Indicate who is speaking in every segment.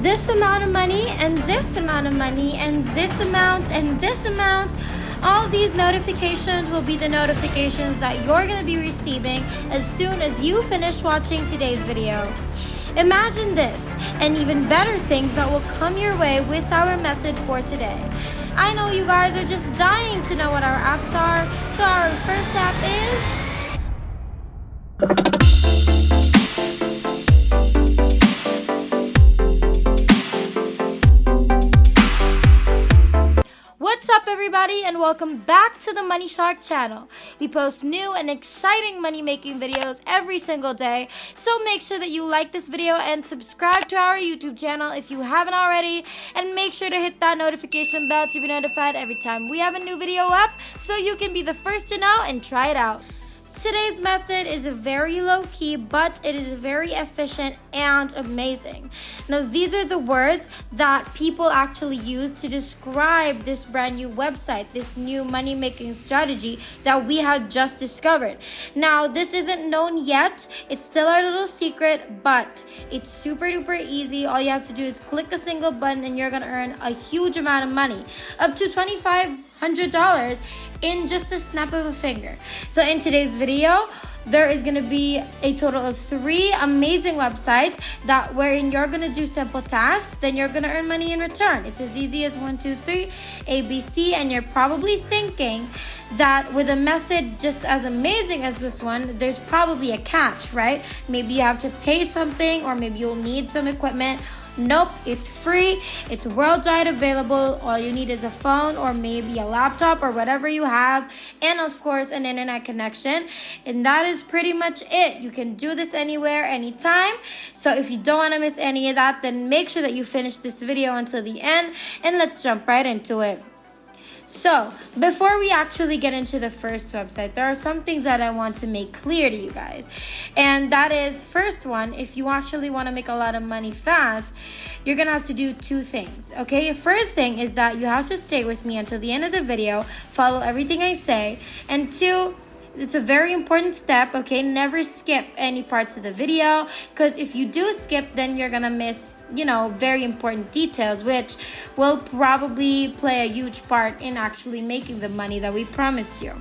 Speaker 1: this amount of money and this amount of money and this amount and this amount. All these notifications will be the notifications that you're going to be receiving as soon as you finish watching today's video. Imagine this and even better things that will come your way with our method for today. I know you guys are just dying to know what our apps are, so our first app is What's up, everybody, and welcome back to the Money Shark channel. We post new and exciting money making videos every single day, so make sure that you like this video and subscribe to our YouTube channel if you haven't already, and make sure to hit that notification bell to be notified every time we have a new video up so you can be the first to know and try it out. Today's method is very low-key, but it is very efficient and amazing. Now, these are the words that people actually use to describe this brand new website, this new money-making strategy that we have just discovered. Now, this isn't known yet. It's still our little secret, but it's super duper easy. All you have to do is click a single button and you're going to earn a huge amount of money, up to $2,500 in just a snap of a finger. So in today's video, there is going to be a total of 3 amazing websites that wherein you're going to do simple tasks, then you're going to earn money in return. It's as easy as 1, 2, 3, ABC, and you're probably thinking that with a method just as amazing as this one, there's probably a catch, right? Maybe you have to pay something, or maybe you'll need some equipment. Nope, it's free, it's worldwide available. All you need is a phone or maybe a laptop or whatever you have, and of course an internet connection, and that is pretty much it. You can do this anywhere, anytime. So if you don't want to miss any of that, then make sure that you finish this video until the end, and let's jump right into it. So, before we actually get into the first website, there are some things that I want to make clear to you guys. And that is, first one, if you actually want to make a lot of money fast, you're going to have to do 2 things, okay? First thing is that you have to stay with me until the end of the video, follow everything I say, and 2, it's a very important step, okay? Never skip any parts of the video, because if you do skip, then you're gonna miss, very important details, which will probably play a huge part in actually making the money that we promised you.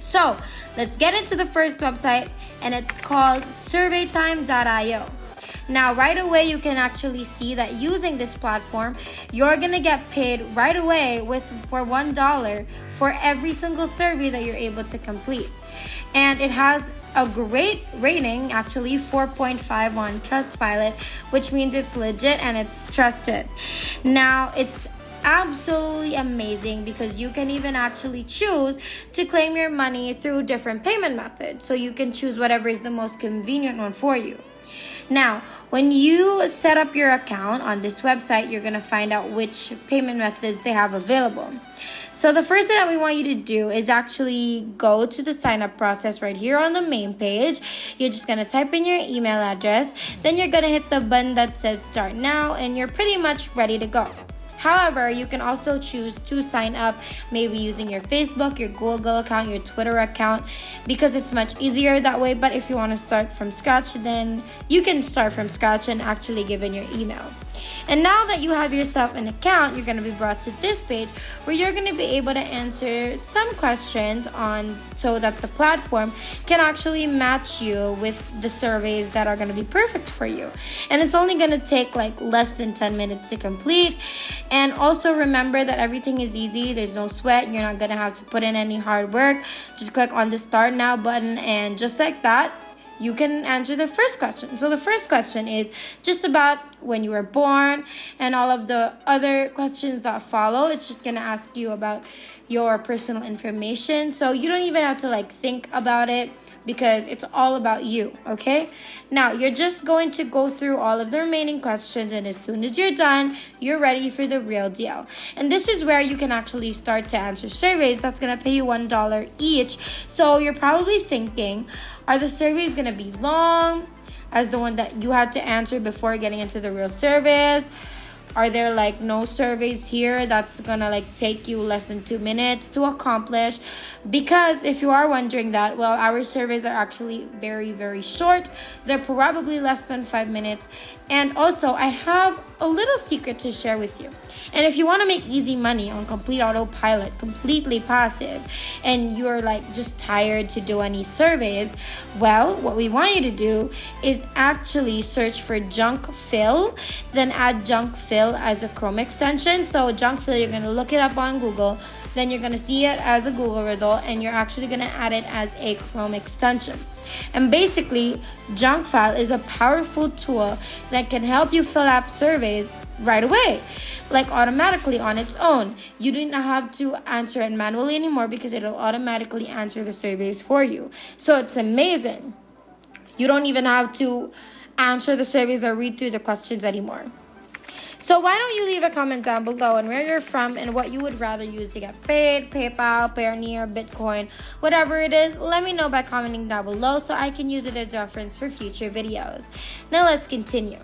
Speaker 1: So, let's get into the first website, and it's called SurveyTime.io. Now, right away, you can actually see that using this platform, you're going to get paid right away for $1 for every single survey that you're able to complete. And it has a great rating, actually 4.5 on Trustpilot, which means it's legit and it's trusted. Now, it's absolutely amazing because you can even actually choose to claim your money through different payment methods. So you can choose whatever is the most convenient one for you. Now, when you set up your account on this website, you're going to find out which payment methods they have available. So the first thing that we want you to do is actually go to the sign up process right here on the main page. You're just going to type in your email address. Then you're going to hit the button that says start now, and you're pretty much ready to go. However, you can also choose to sign up maybe using your Facebook, your Google account, your Twitter account, because it's much easier that way. But if you want to start from scratch, then you can start from scratch and actually give in your email. And now that you have yourself an account, you're going to be brought to this page where you're going to be able to answer some questions so that the platform can actually match you with the surveys that are going to be perfect for you. And it's only going to take like less than 10 minutes to complete. And also remember that everything is easy. There's no sweat. You're not going to have to put in any hard work. Just click on the start now button, and just like that, you can answer the first question. So the first question is just about when you were born, and all of the other questions that follow. It's just going to ask you about your personal information. So you don't even have to think about it, because it's all about you, okay? Now, you're just going to go through all of the remaining questions, and as soon as you're done, you're ready for the real deal. And this is where you can actually start to answer surveys. That's going to pay you $1 each. So you're probably thinking, are the surveys going to be long as the one that you had to answer before getting into the real service? Are there like no surveys here that's gonna like take you less than 2 minutes to accomplish? Because if you are wondering that, well, our surveys are actually very, very short. They're probably less than 5 minutes. And also, I have a little secret to share with you. And if you want to make easy money on complete autopilot, completely passive, and you're like just tired to do any surveys, well, what we want you to do is actually search for junk fill, then add junk fill as a Chrome extension. So junk fill, you're going to look it up on Google, then you're going to see it as a Google result, and you're actually going to add it as a Chrome extension. And basically, junk file is a powerful tool that can help you fill out surveys right away, like automatically on its own. You do not have to answer it manually anymore because it'll automatically answer the surveys for you. So it's amazing. You don't even have to answer the surveys or read through the questions anymore. So why don't you leave a comment down below on where you're from and what you would rather use to get paid, PayPal, Payoneer, Bitcoin, whatever it is. Let me know by commenting down below so I can use it as reference for future videos. Now let's continue.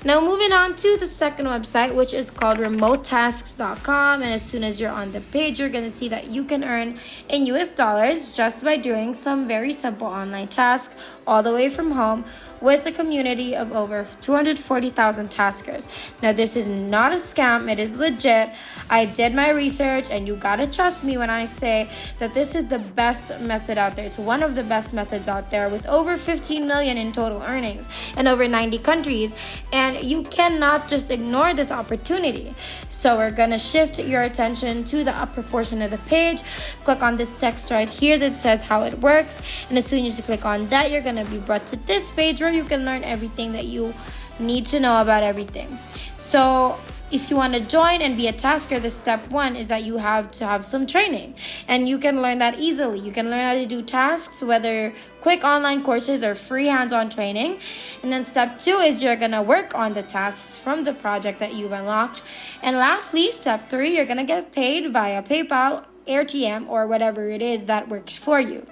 Speaker 1: Now moving on to the second website, which is called remotetasks.com, and as soon as you're on the page, you're going to see that you can earn in US dollars just by doing some very simple online tasks all the way from home with a community of over 240,000 taskers. Now this is not a scam, it is legit. I did my research, and you gotta trust me when I say that this is the best method out there. It's one of the best methods out there with over 15 million in total earnings in over 90 countries, and you cannot just ignore this opportunity. So we're gonna shift your attention to the upper portion of the page. Click on this text right here that says how it works, and as soon as you click on that, you're gonna be brought to this page where you can learn everything that you need to know about everything. So if you want to join and be a tasker, the step one is that you have to have some training, and you can learn that easily. You can learn how to do tasks, whether quick online courses or free hands-on training. And then step two is you're going to work on the tasks from the project that you've unlocked. And lastly, step three, you're going to get paid via PayPal, AirTM, or whatever it is that works for you.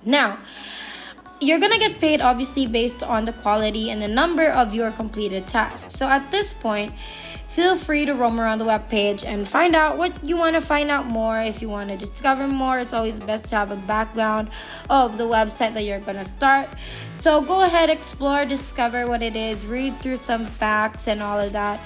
Speaker 1: Now, you're going to get paid obviously based on the quality and the number of your completed tasks. So at this point, feel free to roam around the webpage and find out what you want to find out more. If you want to discover more, it's always best to have a background of the website that you're going to start. So go ahead, explore, discover what it is, read through some facts and all of that.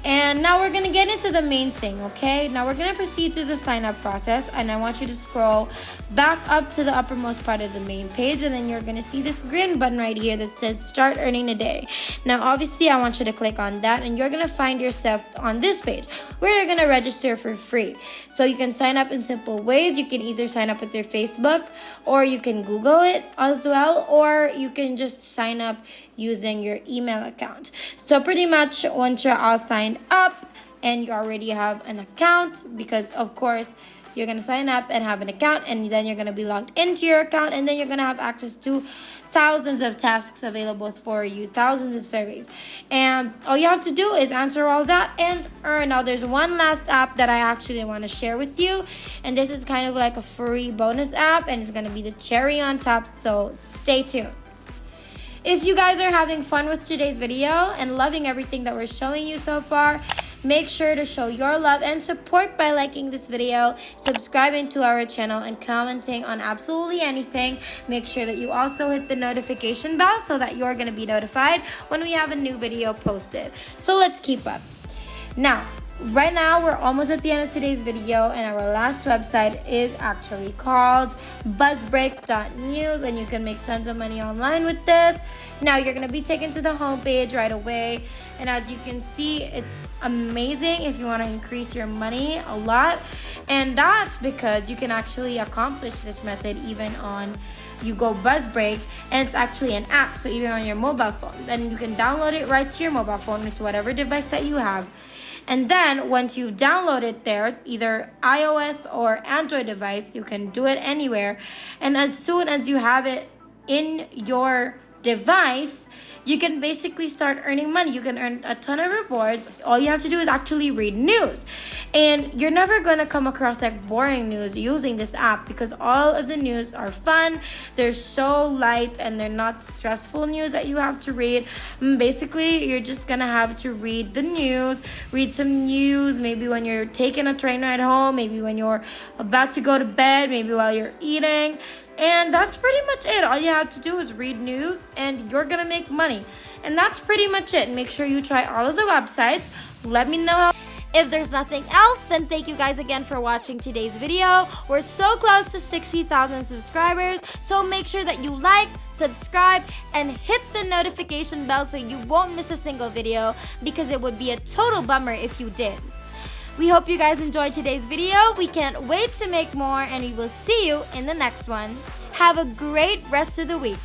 Speaker 1: And now we're going to get into the main thing, okay? Now we're going to proceed to the sign up process, and I want you to scroll back up to the uppermost part of the main page, and then you're going to see this green button right here that says start earning today. Now obviously I want you to click on that, and you're going to find yourself on this page where you're going to register for free. So you can sign up in simple ways. You can either sign up with your Facebook, or you can Google it as well, or you can just sign up using your email account. So pretty much once you're all signed up and you already have an account, because of course you're going to sign up and have an account, and then you're going to be logged into your account, and then you're going to have access to thousands of tasks available for you, thousands of surveys, and all you have to do is answer all that and earn. Now there's one last app that I actually want to share with you, and this is kind of like a free bonus app, and it's going to be the cherry on top, so stay tuned. If you guys are having fun with today's video and loving everything that we're showing you so far, make sure to show your love and support by liking this video, subscribing to our channel, and commenting on absolutely anything. Make sure that you also hit the notification bell so that you're going to be notified when we have a new video posted. So let's keep up. Now, right now, we're almost at the end of today's video, and our last website is actually called buzzbreak.news, and you can make tons of money online with this. Now, you're going to be taken to the homepage right away, and as you can see, it's amazing if you want to increase your money a lot, and that's because you can actually accomplish this method even on you go Buzzbreak, and it's actually an app, so even on your mobile phone, then you can download it right to your mobile phone with whatever device that you have. And then once you download it there, either iOS or Android device, you can do it anywhere. And as soon as you have it in your device, you can basically start earning money. You can earn a ton of rewards. All you have to do is actually read news. And you're never going to come across like boring news using this app, because all of the news are fun. They're so light and they're not stressful news that you have to read. Basically, you're just going to have to read the news, read some news, maybe when you're taking a train ride home, maybe when you're about to go to bed, maybe while you're eating. And that's pretty much it. All you have to do is read news and you're gonna make money. And that's pretty much it. Make sure you try all of the websites. Let me know how. If there's nothing else, then thank you guys again for watching today's video. We're so close to 60,000 subscribers, so make sure that you like, subscribe, and hit the notification bell so you won't miss a single video, because it would be a total bummer if you did. We hope you guys enjoyed today's video. We can't wait to make more, and we will see you in the next one. Have a great rest of the week.